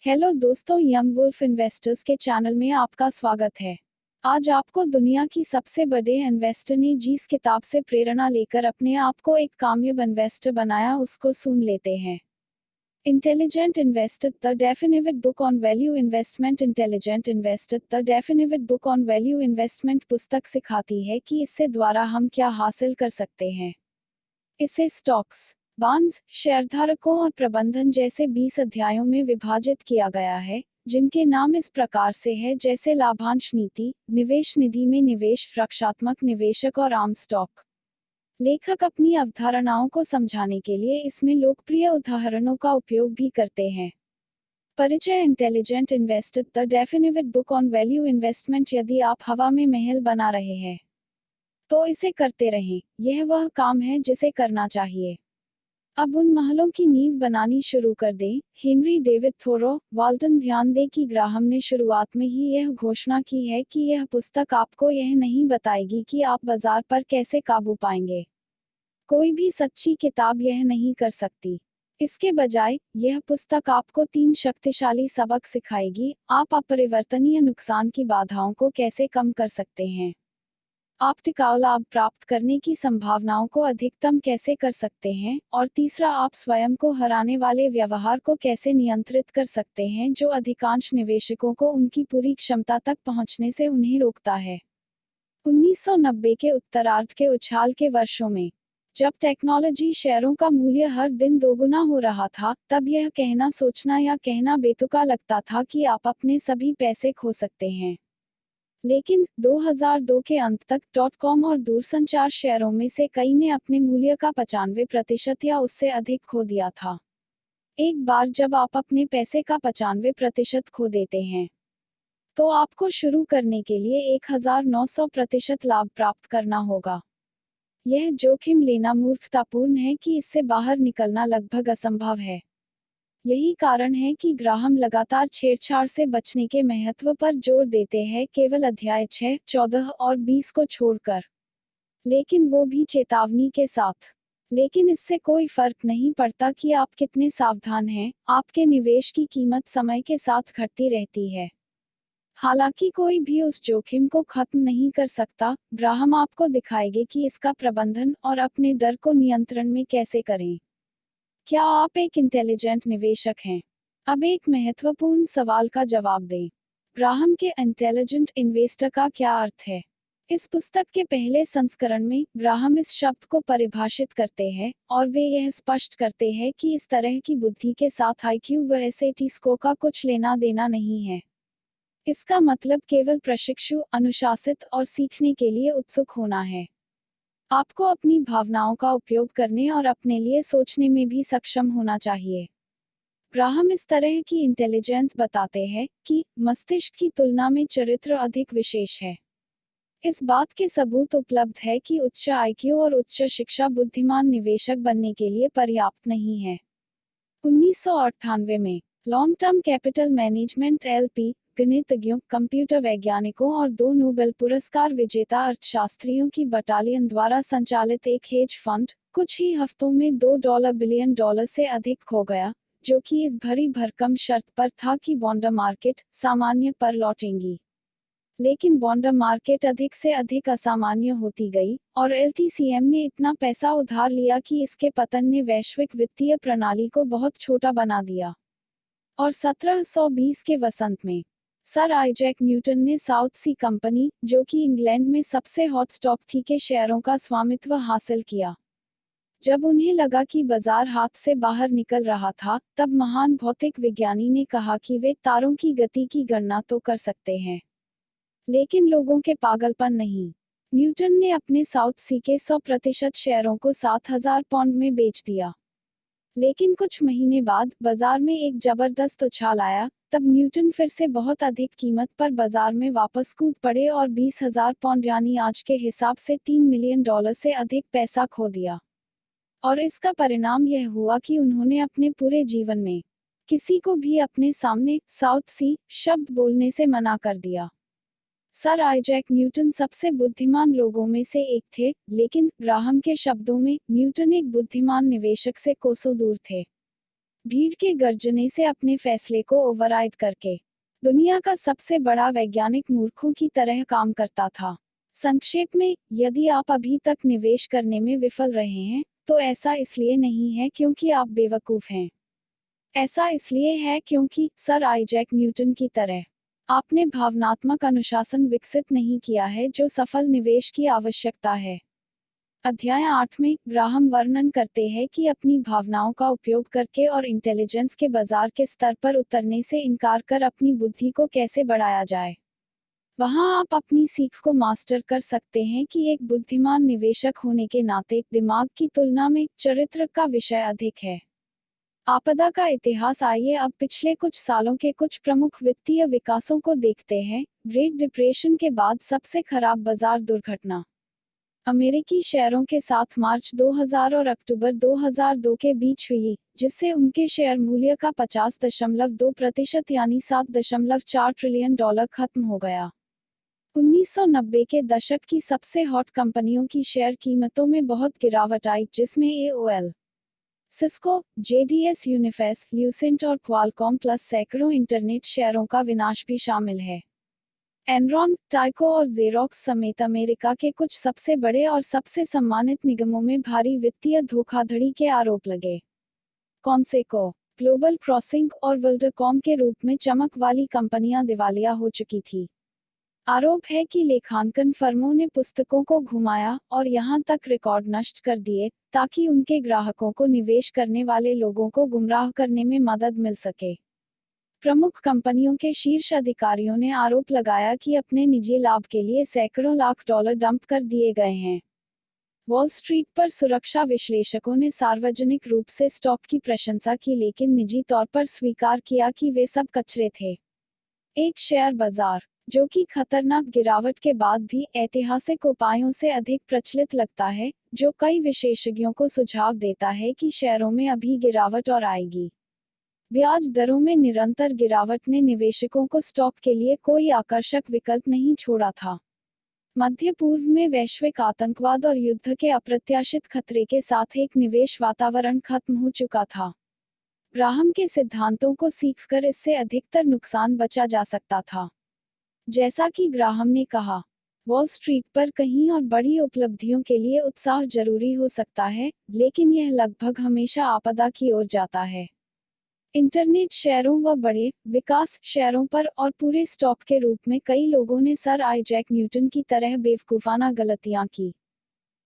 Hello दोस्तों, young wolf investors के channel में आपका स्वागत है। आज आपको दुनिया की सबसे बड़े इन्वेस्टर ने जिस किताब से प्रेरणा लेकर अपने आप को एक कामयाब इन्वेस्टर बनाया, उसको सुन लेते हैं। Intelligent investor, the definitive book on value investment. Intelligent investor, the definitive book on value investment पुस्तक सिखाती है कि इससे द्वारा हम क्या हासिल कर सकते हैं। इसे स्टॉक्स, बॉन्ड्स, शेयरधारकों और प्रबंधन जैसे 20 अध्यायों में विभाजित किया गया है, जिनके नाम इस प्रकार से है जैसे लाभांश नीति, निवेश निधि में निवेश, रक्षात्मक निवेशक और आम स्टॉक। लेखक अपनी अवधारणाओं को समझाने के लिए इसमें लोकप्रिय उदाहरणों का उपयोग भी करते हैं। परिचय। Intelligent investor, the definitive book on value investment. यदि आप हवा में महल बना रहे हैं तो इसे करते रहें, यह वह काम है जिसे करना चाहिए। अब उन महलों की नींव बनानी शुरू कर दें। Henry David Thoreau, Walden. ध्यान दें कि ग्राहम ने शुरुआत में ही यह घोषणा की है कि यह पुस्तक आपको यह नहीं बताएगी कि आप बाजार पर कैसे काबू पाएंगे। कोई भी सच्ची किताब यह नहीं कर सकती। इसके बजाय, यह पुस्तक आपको 3 शक्तिशाली सबक सिखाएगी। आप अपरिवर्तनीय नुकसान की बाधाओं को कैसे कम कर सकते हैं, आप टिकाऊ लाभ प्राप्त करने की संभावनाओं को अधिकतम कैसे कर सकते हैं, और तीसरा, आप स्वयं को हराने वाले व्यवहार को कैसे नियंत्रित कर सकते हैं जो अधिकांश निवेशकों को उनकी पूरी क्षमता तक पहुंचने से उन्हें रोकता है। 1990 के उत्तरार्ध के उछाल के वर्षों में, जब टेक्नोलॉजी शेयरों का मूल्य हर दिन दोगुना हो रहा था, तब यह कहना, सोचना या कहना बेतुका लगता था कि आप अपने सभी पैसे खो सकते हैं। लेकिन 2002 के अंत तक .com और दूरसंचार शेयरों में से कई ने अपने मूल्य का 95% या उससे अधिक खो दिया था। एक बार जब आप अपने पैसे का 95% खो देते हैं, तो आपको शुरू करने के लिए 1900% लाभ प्राप्त करना होगा। यह जोखिम लेना मूर्खतापूर्ण है कि इससे बाहर निकलना लगभग असंभव है। यही कारण है कि ग्राहम लगातार छेड़छाड़ से बचने के महत्व पर जोर देते हैं, केवल अध्याय 6, 14 और 20 को छोड़कर। लेकिन वो भी चेतावनी के साथ। लेकिन इससे कोई फर्क नहीं पड़ता कि आप कितने सावधान हैं, आपके निवेश की कीमत समय के साथ घटती रहती है। हालांकि कोई भी उस जोखिम को खत्म नहीं कर सकता। ग्राहम आपको दिखाएंगे कि इसका प्रबंधन और अपने डर को नियंत्रण में कैसे करें। क्या आप एक इंटेलिजेंट निवेशक हैं? अब एक महत्वपूर्ण सवाल का जवाब दें। ग्राहम के इंटेलिजेंट इन्वेस्टर का क्या अर्थ है? इस पुस्तक के पहले संस्करण में ग्राहम इस शब्द को परिभाषित करते हैं, और वे यह स्पष्ट करते हैं कि इस तरह की बुद्धि के साथ IQ व SAT स्कोर का कुछ लेना देना नहीं है। इसका मतलब केवल प्रशिक्षु, अनुशासित और सीखने के लिए उत्सुक होना है। आपको अपनी भावनाओं का उपयोग करने और अपने लिए सोचने में भी सक्षम होना चाहिए। ग्राहम इस तरह की इंटेलिजेंस बताते हैं कि मस्तिष्क की तुलना में चरित्र अधिक विशेष है। इस बात के सबूत उपलब्ध है कि उच्च IQ और उच्च शिक्षा बुद्धिमान निवेशक बनने के लिए पर्याप्त नहीं है। 1998 में long term capital management LP, गणितज्ञों, कंप्यूटर वैज्ञानिकों और 2 नोबेल पुरस्कार विजेता अर्थशास्त्रियों की बटालियन द्वारा संचालित एक हेज फंड कुछ ही हफ्तों में $2 बिलियन से अधिक खो गया, जो कि इस भरी भरकम शर्त पर था कि बॉन्ड मार्केट सामान्य पर लौटेंगी। लेकिन बॉन्ड मार्केट अधिक से अधिक असामान्य होती गई, और LTCM ने इतना पैसा उधार लिया कि इसके पतन ने वैश्विक वित्तीय प्रणाली को बहुत छोटा बना दिया। और 1720 के वसंत में सर आइजैक न्यूटन ने साउथ सी कंपनी, जो कि इंग्लैंड में सबसे हॉट स्टॉक थी, के शेयरों का स्वामित्व हासिल किया। जब उन्हें लगा कि बाजार हाथ से बाहर निकल रहा था, तब महान भौतिक विज्ञानी ने कहा कि वे तारों की गति की गणना तो कर सकते हैं, लेकिन लोगों के पागलपन नहीं। न्यूटन ने अपने साउथ सी के 100% शेयरों को 7,000 पाउंड में बेच दिया। लेकिन कुछ महीने बाद बाजार में एक जबरदस्त उछाल आया। तब न्यूटन फिर से बहुत अधिक कीमत पर बाजार में वापस कूद पड़े और 20,000 पाउंड यानी आज के हिसाब से $3 मिलियन से अधिक पैसा खो दिया। और इसका परिणाम यह हुआ कि उन्होंने अपने पूरे जीवन में किसी को भी अपने सामने साउथ सी शब्द बोलने से मना कर दिया। सर आइजैक न्यूटन सबसे बुद्धिमान लोगों में से एक थे, लेकिन ग्राहम के शब्दों में न्यूटन एक बुद्धिमान निवेशक से कोसों दूर थे। भीड़ के गर्जने से अपने फैसले को ओवरराइड करके। दुनिया का सबसे बड़ा वैज्ञानिक मूर्खों की तरह काम करता था। संक्षेप में, यदि आप अभी तक निवेश करने में विफल रहे हैं, तो ऐसा इसलिए नहीं है क्योंकि आप बेवकूफ हैं। ऐसा इसलिए है क्योंकि सर आइजैक न्यूटन की तरह आपने भावनात्मक अनुशासन विकसित नहीं किया है जो सफल निवेश की आवश्यकता है। अध्याय 8 में ग्राहम वर्णन करते हैं कि अपनी भावनाओं का उपयोग करके और इंटेलिजेंस के बाजार के स्तर पर उतरने से इनकार कर अपनी बुद्धि को कैसे बढ़ाया जाए। वहां आप अपनी सीख को मास्टर कर सकते हैं कि एक बुद्धिमान निवेशक होने के नाते दिमाग की तुलना में चरित्र का विषय अधिक है। आपदा का इतिहास। आइए अब पिछले कुछ सालों के कुछ प्रमुख वित्तीय विकासों को देखते हैं। ग्रेट डिप्रेशन के बाद सबसे खराब बाजार दुर्घटना अमेरिकी शेयरों के साथ मार्च 2000 और अक्टूबर 2002 के बीच हुई, जिससे उनके शेयर मूल्य का 50.2% यानी $7.4 ट्रिलियन खत्म हो गया। 1990 के दशक की सबसे हॉट कंपनियों की शेयर कीमतों में बहुत गिरावट आई, जिसमें AOL, सिस्को, JDS, यूनिफेस, ल्यूसेंट और क्वालकॉम प्लस सैकड़ों इंटरनेट शेयरों का विनाश भी शामिल है। एनरॉन, टाइको और जेरोक्स समेत अमेरिका के कुछ सबसे बड़े और सबसे सम्मानित निगमों में भारी वित्तीय धोखाधड़ी के आरोप लगे। कॉन्सेको, ग्लोबल क्रॉसिंग और विल्डकॉम के रूप में चमक वाली कंपनियां दिवालिया हो चुकी थी। आरोप है कि लेखांकन फर्मों ने पुस्तकों को घुमाया और यहां तक रिकॉर्ड नष्ट कर दिए ताकि उनके ग्राहकों को निवेश करने वाले लोगों को गुमराह करने में मदद मिल सके। प्रमुख कंपनियों के शीर्ष अधिकारियों ने आरोप लगाया कि अपने निजी लाभ के लिए सैकड़ों लाख डॉलर डंप कर दिए गए हैं। वॉल स्ट्रीट पर सुरक्षा विश्लेषकों ने सार्वजनिक रूप से स्टॉक की प्रशंसा की लेकिन निजी तौर पर स्वीकार किया कि वे सब कचरे थे। एक शेयर बाजार जो कि खतरनाक गिरावट के बाद भी ऐतिहासिक उपायों से अधिक प्रचलित लगता है, जो कई विशेषज्ञों को सुझाव देता है कि शेयरों में अभी गिरावट और आएगी। ब्याज दरों में निरंतर गिरावट ने निवेशकों को स्टॉक के लिए कोई आकर्षक विकल्प नहीं छोड़ा था। मध्य पूर्व में वैश्विक आतंकवाद और युद्ध के अप्रत्याशित खतरे के साथ एक निवेश वातावरण खत्म हो चुका था। ग्राहम के सिद्धांतों को सीखकर इससे अधिकतर नुकसान बचा जा सकता था। जैसा कि ग्राहम ने कहा, वॉल स्ट्रीट पर कहीं और बड़ी उपलब्धियों के लिए उत्साह जरूरी हो सकता है, लेकिन यह लगभग हमेशा आपदा की ओर जाता है। इंटरनेट शेयरों व बड़े विकास शेयरों पर और पूरे स्टॉक के रूप में कई लोगों ने सर आइजैक न्यूटन की तरह बेवकूफाना गलतियां की।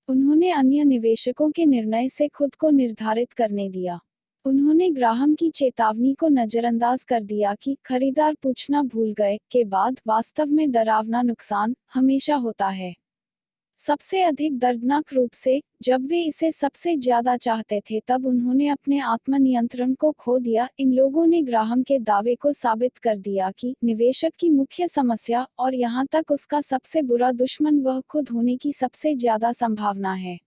उन्होंने अन्य निवेशकों के निर्णय से खुद को निर्धारित करने दिया। उन्होंने ग्राहम की चेतावनी को नजरअंदाज कर दिया कि खरीदार पूछना भूल गए के बाद वास्तव में डरावना नुकसान हमेशा होता है। सबसे अधिक दर्दनाक रूप से, जब वे इसे सबसे ज्यादा चाहते थे तब उन्होंने अपने आत्मनियंत्रण को खो दिया। इन लोगों ने ग्राहम के दावे को साबित कर दिया कि निवेशक की मुख्य समस्या और यहां तक उसका सबसे बुरा दुश्मन वह खुद होने की सबसे ज्यादा संभावना है।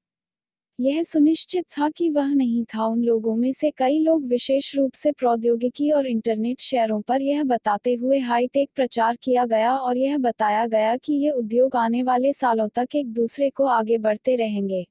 यह सुनिश्चित था कि वह नहीं था। उन लोगों में से कई लोग विशेष रूप से प्रौद्योगिकी और इंटरनेट शेयरों पर यह बताते हुए हाईटेक प्रचार किया गया और यह बताया गया कि ये उद्योग आने वाले सालों तक एक दूसरे को आगे बढ़ते रहेंगे,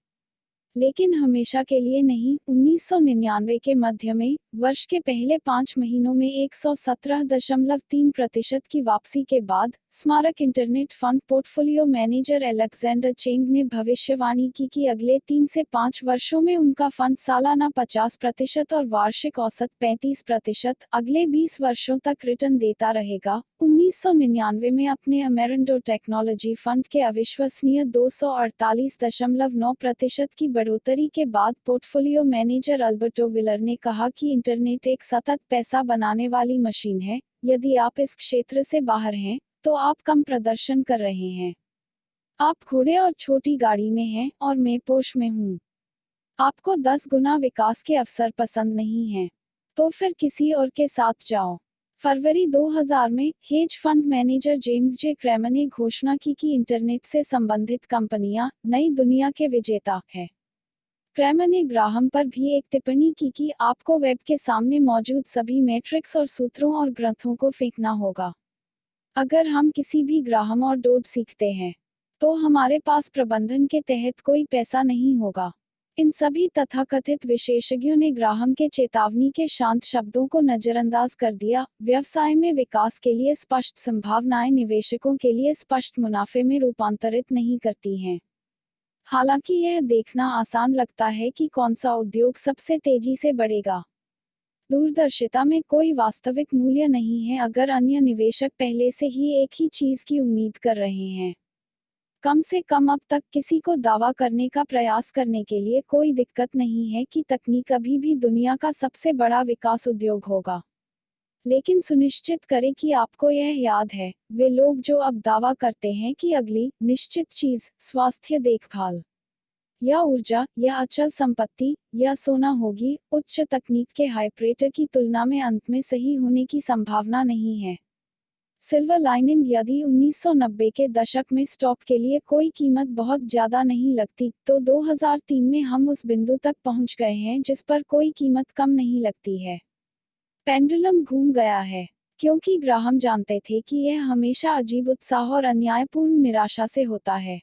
लेकिन हमेशा के लिए नहीं। 1999 के मध्य में, वर्ष के पहले 5 महीनों में 117.3% की वापसी के बाद, स्मारक internet fund portfolio manager Alexander Cheng ने भविष्यवाणी की कि अगले 3 से 5 वर्षों में उनका फंड सालाना 50% और वार्षिक औसत 35% अगले 20 वर्षों तक रिटर्न देता रहेगा। 1999 में अपने अमेरिंडो टेक्नोलॉजी फंड के अविश्वसनीय 248.9% की बढ़ोतरी के बाद पोर्टफोलियो मैनेजर अल्बर्टो विलर ने कहा कि इंटरनेट एक सतत पैसा बनाने वाली मशीन है। यदि आप इस क्षेत्र से बाहर हैं, तो आप कम प्रदर्शन कर रहे हैं। आप घोड़े और छोटी गाड़ी में हैं और मैं पोश में हूँ। आपको 10 गुना विकास के अवसर पसंद नहीं हैं, तो फिर किसी और के साथ जाओ। फरवरी 2000 में, हेज फंड मैनेजर जेम्स जे क्रैमर ने घोषणा की कि इंटरनेट से संबंधित कंपनियां नई दुनिया के विजेता हैं। क्रैमर ने ग्राहम पर भी एक टिप्पणी की कि आपको वेब के सामने मौजूद सभी मैट्रिक्स और सूत्रों और ग्रंथों को फेंकना होगा। अगर हम किसी भी ग्राहम और डोड सीखते हैं, तो हमारे पास प्रबंधन के तहत कोई पैसा नहीं होगा। इन सभी तथाकथित विशेषज्ञों ने ग्राहम के चेतावनी के शांत शब्दों को नजरअंदाज कर दिया। व्यवसाय में विकास के लिए स्पष्ट संभावनाएं निवेशकों के लिए स्पष्ट मुनाफे में रूपांतरित नहीं करती हैं। हालांकि यह देखना आसान लगता है कि कौन सा उद्योग सबसे तेजी से बढ़ेगा। दूरदर्शिता में कोई वास्तविक मूल्य नहीं है अगर अन्य निवेशक पहले से ही एक ही चीज की उम्मीद कर रहे हैं। कम से कम अब तक किसी को दावा करने का प्रयास करने के लिए कोई दिक्कत नहीं है कि तकनीक अभी भी दुनिया का सबसे बड़ा विकास उद्योग होगा। लेकिन सुनिश्चित करें कि आपको यह याद है, वे लोग जो अब दावा करते हैं कि अगली निश्चित चीज स्वास्थ्य देखभाल या ऊर्जा या अचल संपत्ति या सोना होगी, उच्च तकनीक के हाइब्रिड की तुलना में अंत में सही होने की संभावना नहीं है। सिल्वर लाइनिंग, यदि 1990 के दशक में स्टॉक के लिए कोई कीमत बहुत ज्यादा नहीं लगती, तो 2003 में हम उस बिंदु तक पहुंच गए हैं जिस पर कोई कीमत कम नहीं लगती है। पेंडुलम घूम गया है, क्योंकि ग्राहम जानते थे कि यह हमेशा अजीब उत्साह और अन्यायपूर्ण निराशा से होता है।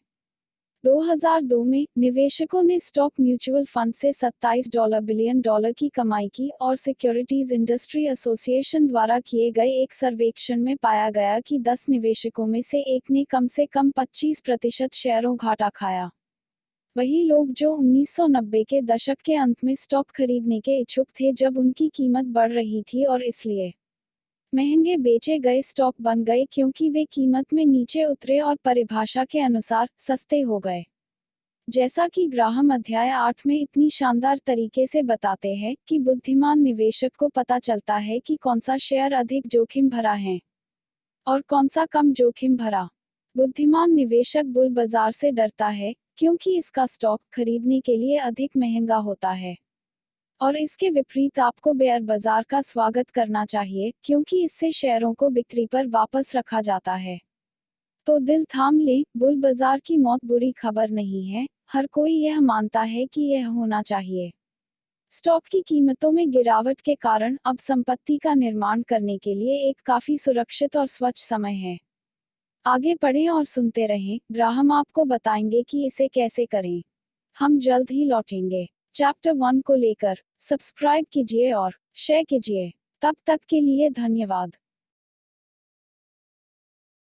2002 में निवेशकों ने स्टॉक म्यूचुअल फंड से $27 बिलियन की कमाई की और सिक्योरिटीज इंडस्ट्री एसोसिएशन द्वारा किए गए एक सर्वेक्षण में पाया गया कि 10 निवेशकों में से एक ने कम से कम 25% शेयरों घाटा खाया। वही लोग जो 1990 के दशक के अंत में स्टॉक खरीदने के इच्छुक थे जब उनकी कीमत बढ़ रही थी और इसलिए महंगे बेचे गए स्टॉक बन गए क्योंकि वे कीमत में नीचे उतरे और परिभाषा के अनुसार सस्ते हो गए। जैसा कि ग्राहम अध्याय 8 में इतनी शानदार तरीके से बताते हैं कि बुद्धिमान निवेशक को पता चलता है कि कौन सा शेयर अधिक जोखिम भरा है और कौन सा कम जोखिम भरा। बुद्धिमान निवेशक बुल बाजार से डरता है क्योंकि इसका स्टॉक खरीदने के लिए अधिक महंगा होता है, और इसके विपरीत आपको बेयर बाजार का स्वागत करना चाहिए क्योंकि इससे शेयरों को बिक्री पर वापस रखा जाता है। तो दिल थाम लें, बुल बाजार की मौत बुरी खबर नहीं है, हर कोई यह मानता है कि यह होना चाहिए। स्टॉक की कीमतों में गिरावट के कारण अब संपत्ति का निर्माण करने के लिए एक काफी सुरक्षित और स्वच्छ समय है। आगे पढ़ें और सुनते रहें, ग्राहम आपको बताएंगे कि इसे कैसे करें। हम जल्द ही लौटेंगे। चैप्टर 1 को लेकर सब्सक्राइब कीजिए और शेयर कीजिए। तब तक के लिए धन्यवाद।